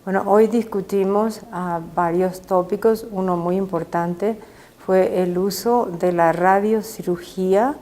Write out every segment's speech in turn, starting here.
Bueno, hoy discutimos varios tópicos. Uno muy importante fue el uso de la radiocirugía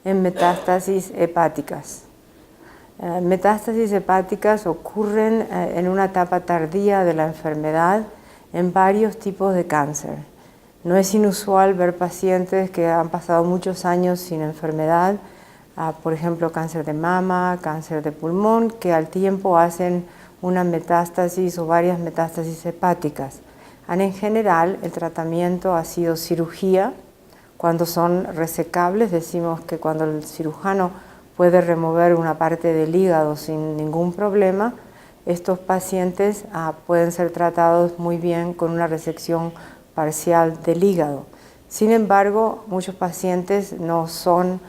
en metástasis hepáticas. Metástasis hepáticas ocurren en una etapa tardía de la enfermedad en varios tipos de cáncer. No es inusual ver pacientes que han pasado muchos años sin enfermedad, por ejemplo, cáncer de mama, cáncer de pulmón, que al tiempo hacen una metástasis o varias metástasis hepáticas. En general, el tratamiento ha sido cirugía. Cuando son resecables, decimos que cuando el cirujano puede remover una parte del hígado sin ningún problema, estos pacientes pueden ser tratados muy bien con una resección parcial del hígado. Sin embargo, muchos pacientes no son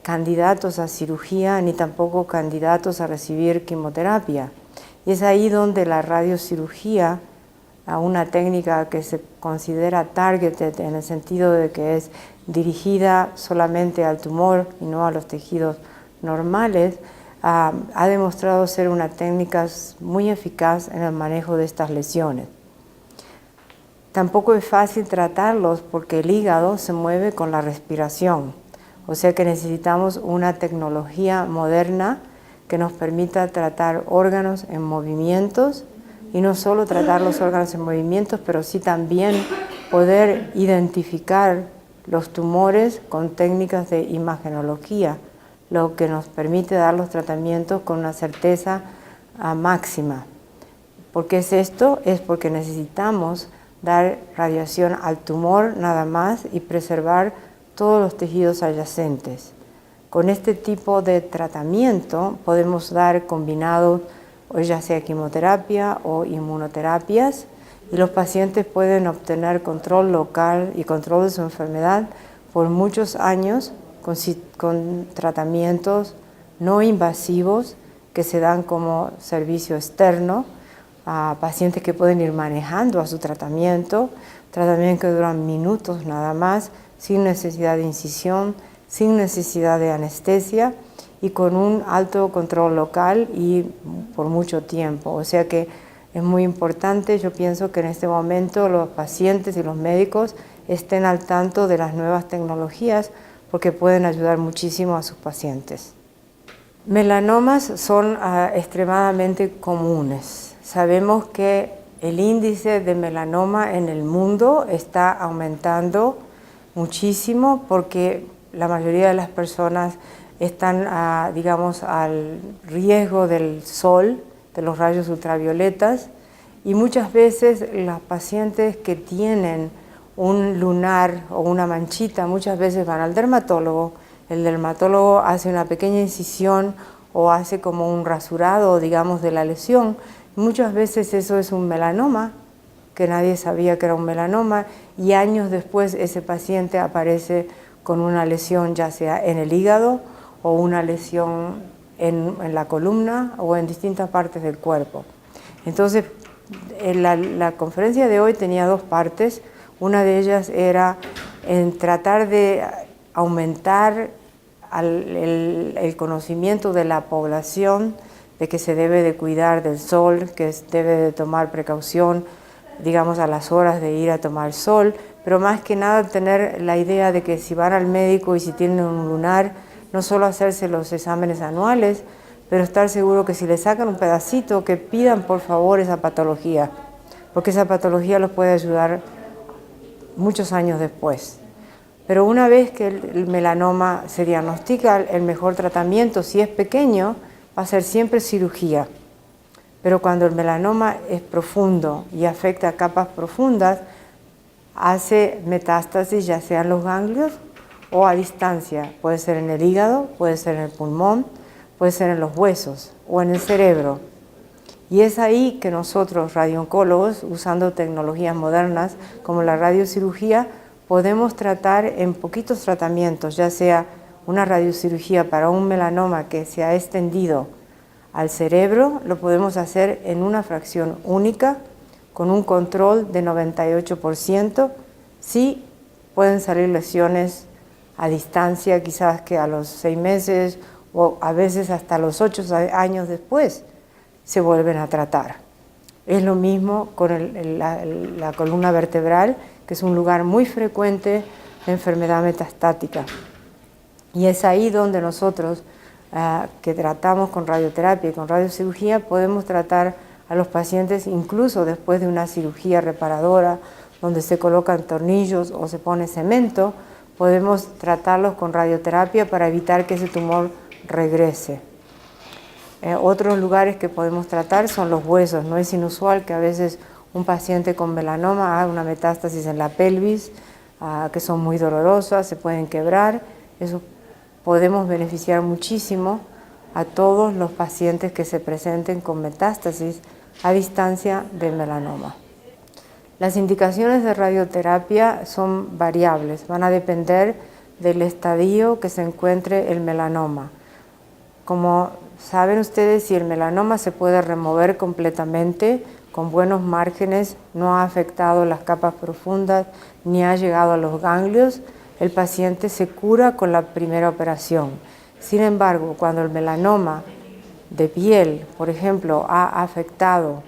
candidatos a cirugía ni tampoco candidatos a recibir quimioterapia. Y es ahí donde la radiocirugía, una técnica que se considera targeted en el sentido de que es dirigida solamente al tumor y no a los tejidos normales, ha demostrado ser una técnica muy eficaz en el manejo de estas lesiones. Tampoco es fácil tratarlos porque el hígado se mueve con la respiración, o sea que necesitamos una tecnología moderna que nos permita tratar órganos en movimientos, y no solo tratar los órganos en movimientos, pero sí también poder identificar los tumores con técnicas de imagenología, lo que nos permite dar los tratamientos con una certeza máxima. ¿Por qué es esto? Es porque necesitamos dar radiación al tumor nada más y preservar todos los tejidos adyacentes. Con este tipo de tratamiento podemos dar combinados, o ya sea quimioterapia o inmunoterapias, y los pacientes pueden obtener control local y control de su enfermedad por muchos años con tratamientos no invasivos que se dan como servicio externo a pacientes que pueden ir manejando a su tratamiento que duran minutos nada más, sin necesidad de incisión, sin necesidad de anestesia y con un alto control local y por mucho tiempo. O sea que es muy importante, yo pienso que en este momento los pacientes y los médicos estén al tanto de las nuevas tecnologías porque pueden ayudar muchísimo a sus pacientes. Melanomas son extremadamente comunes. Sabemos que el índice de melanoma en el mundo está aumentando muchísimo porque la mayoría de las personas están, digamos, al riesgo del sol, de los rayos ultravioletas, y muchas veces los pacientes que tienen un lunar o una manchita, muchas veces van al dermatólogo. El dermatólogo hace una pequeña incisión o hace como un rasurado, digamos, de la lesión. Muchas veces eso es un melanoma, que nadie sabía que era un melanoma, y años después ese paciente aparece con una lesión ya sea en el hígado o una lesión en la columna o en distintas partes del cuerpo. Entonces, la conferencia de hoy tenía dos partes. Una de ellas era en tratar de aumentar el conocimiento de la población de que se debe de cuidar del sol, que debe de tomar precaución, digamos, a las horas de ir a tomar sol, pero más que nada tener la idea de que si van al médico y si tienen un lunar, no solo hacerse los exámenes anuales, pero estar seguro que si le sacan un pedacito, que pidan por favor esa patología, porque esa patología los puede ayudar muchos años después. Pero una vez que el melanoma se diagnostica, el mejor tratamiento, si es pequeño, va a ser siempre cirugía. Pero cuando el melanoma es profundo y afecta a capas profundas, hace metástasis ya sea en los ganglios o a distancia. Puede ser en el hígado, puede ser en el pulmón, puede ser en los huesos o en el cerebro. Y es ahí que nosotros, radiooncólogos, usando tecnologías modernas como la radiocirugía, podemos tratar en poquitos tratamientos, ya sea una radiocirugía para un melanoma que se ha extendido al cerebro, lo podemos hacer en una fracción única, con un control de 98%. Sí pueden salir lesiones a distancia, quizás que a los 6 meses o a veces hasta los 8 años después se vuelven a tratar. Es lo mismo con la columna vertebral, que es un lugar muy frecuente de enfermedad metastática. Y es ahí donde nosotros, que tratamos con radioterapia y con radiocirugía, podemos tratar a los pacientes incluso después de una cirugía reparadora, donde se colocan tornillos o se pone cemento, podemos tratarlos con radioterapia para evitar que ese tumor regrese. Otros lugares que podemos tratar son los huesos. No es inusual que a veces un paciente con melanoma haga una metástasis en la pelvis, que son muy dolorosas, se pueden quebrar. Eso podemos beneficiar muchísimo a todos los pacientes que se presenten con metástasis a distancia del melanoma. Las indicaciones de radioterapia son variables, van a depender del estadio que se encuentre el melanoma. Como saben ustedes, si el melanoma se puede remover completamente con buenos márgenes, no ha afectado las capas profundas ni ha llegado a los ganglios, el paciente se cura con la primera operación. Sin embargo, cuando el melanoma de piel, por ejemplo, ha afectado,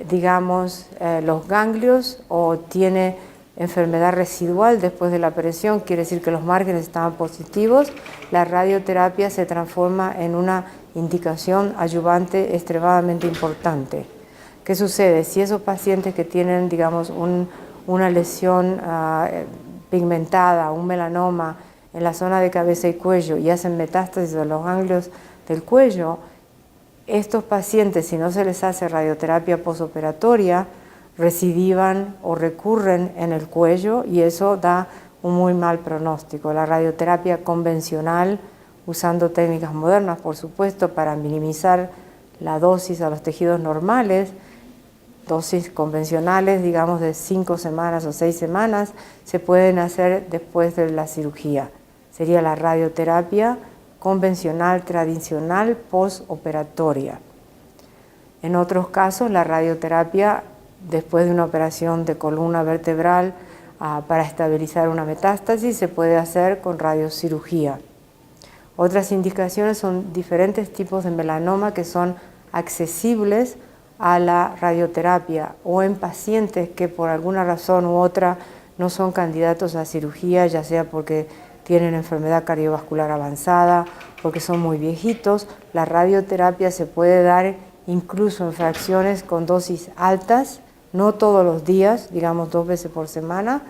digamos, los ganglios o tiene enfermedad residual después de la operación, quiere decir que los márgenes estaban positivos, la radioterapia se transforma en una indicación adyuvante extremadamente importante. ¿Qué sucede? Si esos pacientes que tienen, digamos, una lesión pigmentada, un melanoma en la zona de cabeza y cuello y hacen metástasis de los ganglios del cuello, estos pacientes, si no se les hace radioterapia posoperatoria, recidivan o recurren en el cuello y eso da un muy mal pronóstico. La radioterapia convencional, usando técnicas modernas, por supuesto, para minimizar la dosis a los tejidos normales, dosis convencionales, digamos, de 5 semanas o 6 semanas, se pueden hacer después de la cirugía. Sería la radioterapia convencional, tradicional, postoperatoria. En otros casos, la radioterapia después de una operación de columna vertebral para estabilizar una metástasis se puede hacer con radiocirugía. Otras indicaciones son diferentes tipos de melanoma que son accesibles a la radioterapia o en pacientes que por alguna razón u otra no son candidatos a cirugía, ya sea porque tienen enfermedad cardiovascular avanzada, porque son muy viejitos. La radioterapia se puede dar incluso en fracciones con dosis altas, no todos los días, digamos 2 veces por semana,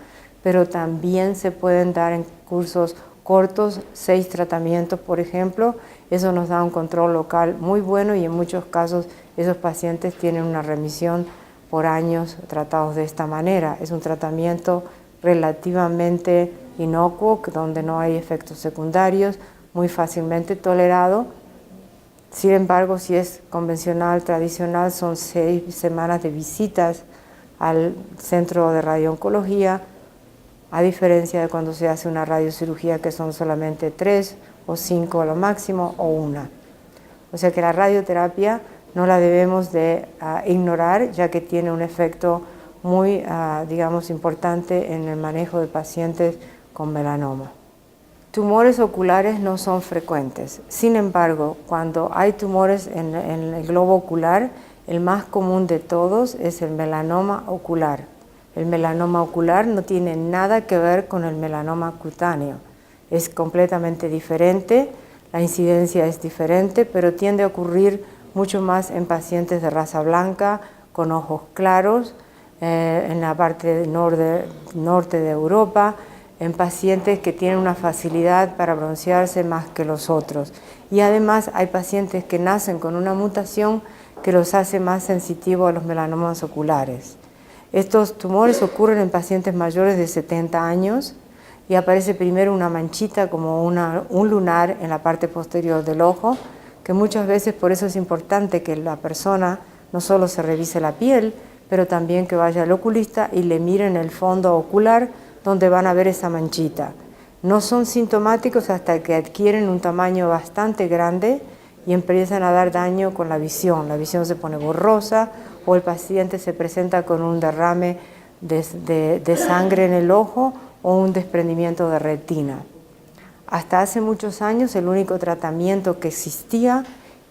pero también se pueden dar en cursos cortos, 6 tratamientos, por ejemplo. Eso nos da un control local muy bueno y en muchos casos esos pacientes tienen una remisión por años tratados de esta manera. Es un tratamiento relativamente inocuo, donde no hay efectos secundarios, muy fácilmente tolerado. Sin embargo, si es convencional, tradicional, son 6 semanas de visitas al centro de radiooncología, a diferencia de cuando se hace una radiocirugía que son solamente 3 o 5 a lo máximo o 1. O sea que la radioterapia no la debemos de ignorar, ya que tiene un efecto muy, digamos, importante en el manejo de pacientes con melanoma. Tumores oculares no son frecuentes. Sin embargo, cuando hay tumores en el globo ocular, el más común de todos es el melanoma ocular. El melanoma ocular no tiene nada que ver con el melanoma cutáneo. Es completamente diferente, la incidencia es diferente, pero tiende a ocurrir mucho más en pacientes de raza blanca, con ojos claros, en la parte norte de Europa, en pacientes que tienen una facilidad para broncearse más que los otros. Y además hay pacientes que nacen con una mutación que los hace más sensitivos a los melanomas oculares. Estos tumores ocurren en pacientes mayores de 70 años y aparece primero una manchita como un lunar en la parte posterior del ojo, que muchas veces por eso es importante que la persona no solo se revise la piel, pero también que vaya al oculista y le miren el fondo ocular donde van a ver esa manchita. No son sintomáticos hasta que adquieren un tamaño bastante grande y empiezan a dar daño con la visión. La visión se pone borrosa o el paciente se presenta con un derrame de sangre en el ojo o un desprendimiento de retina. Hasta hace muchos años el único tratamiento que existía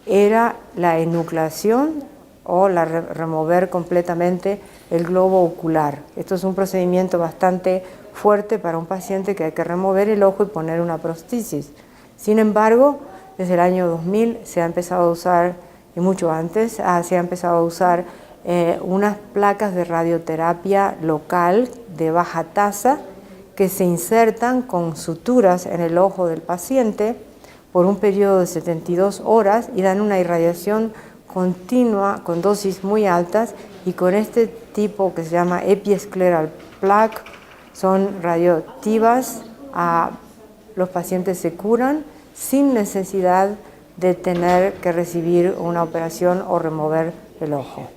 era la enucleación o remover completamente el globo ocular. Esto es un procedimiento bastante fuerte para un paciente que hay que remover el ojo y poner una prótesis. Sin embargo, desde el año 2000 se ha empezado a usar, y mucho antes, se ha empezado a usar unas placas de radioterapia local de baja tasa que se insertan con suturas en el ojo del paciente por un periodo de 72 horas y dan una irradiación continua con dosis muy altas, y con este tipo que se llama epiescleral plaque son radioactivas, los pacientes se curan sin necesidad de tener que recibir una operación o remover el ojo.